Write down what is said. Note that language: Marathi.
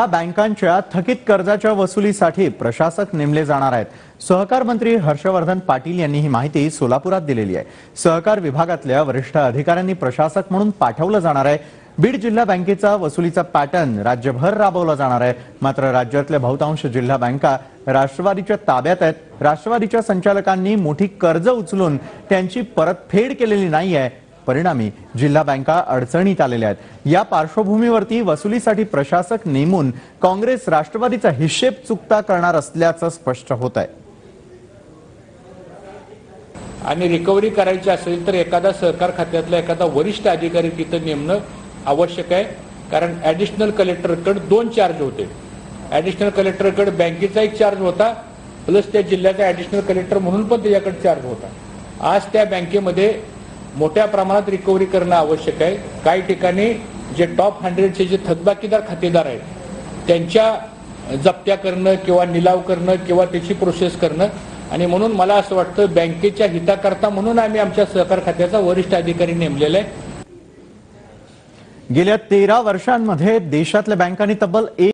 बँकांच्या थकीत कर्जाच्या वसुलीसाठी प्रशासक नेमले जाणार आहेत। सहकार मंत्री हर्षवर्धन पाटील यांनी ही माहिती सोलापुरात दिलेली आहे। सहकार विभागातल्या वरिष्ठ अधिकाऱ्यांनी प्रशासक म्हणून पाठवलं जाणार आहे। बीड जिल्हा बँकेचा वसुलीचा पॅटर्न राज्यभर राबवला जाणार आहे। मात्र राज्यातल्या बहुतांश जिल्हा बँका राष्ट्रवादीच्या ताब्यात आहेत। राष्ट्रवादीच्या संचालकांनी मोठी कर्ज उचलून त्यांची परतफेड केलेली नाहीये। परिणामी जिल्हा बँका अडचणीत आलेल्या आहेत। या पार्श्वभूमीवरती वसुलीसाठी प्रशासक नेमून काँग्रेस राष्ट्रवादीचा हिशेब चुकता करणार असल्याचं स्पष्ट होत आहे। आणि रिकव्हरी करायची असेल तर एखादा सहकार खात्यातला एखादा वरिष्ठ अधिकारी तिथं नेमणं आवश्यक आहे। कारण ॲडिशनल कलेक्टरकडे 2 चार्ज होते। ॲडिशनल कलेक्टरकडे बँकेचा एक चार्ज होता, प्लस त्या जिल्ह्याचा ॲडिशनल कलेक्टर म्हणून पण त्याच्याकडे चार्ज होता। आज त्या बँकेमध्ये मोठ्या प्रमाणात रिकव्हरी करणं आवश्यक आहे। काही ठिकाणी जे टॉप 100चे जे थकबाकीदार खातेदार आहेत त्यांच्या जप्त्या करणं किंवा निलाव करणं किंवा त्याची प्रोसेस करणं, आणि म्हणून मला असं वाटतं बँकेच्या हिताकरता म्हणून आम्ही आमच्या सहकार खात्याचा वरिष्ठ अधिकारी नेमलेला आहे। गेल्या 13 वर्षांमध्ये देशातल्या बँकांनी तब्बल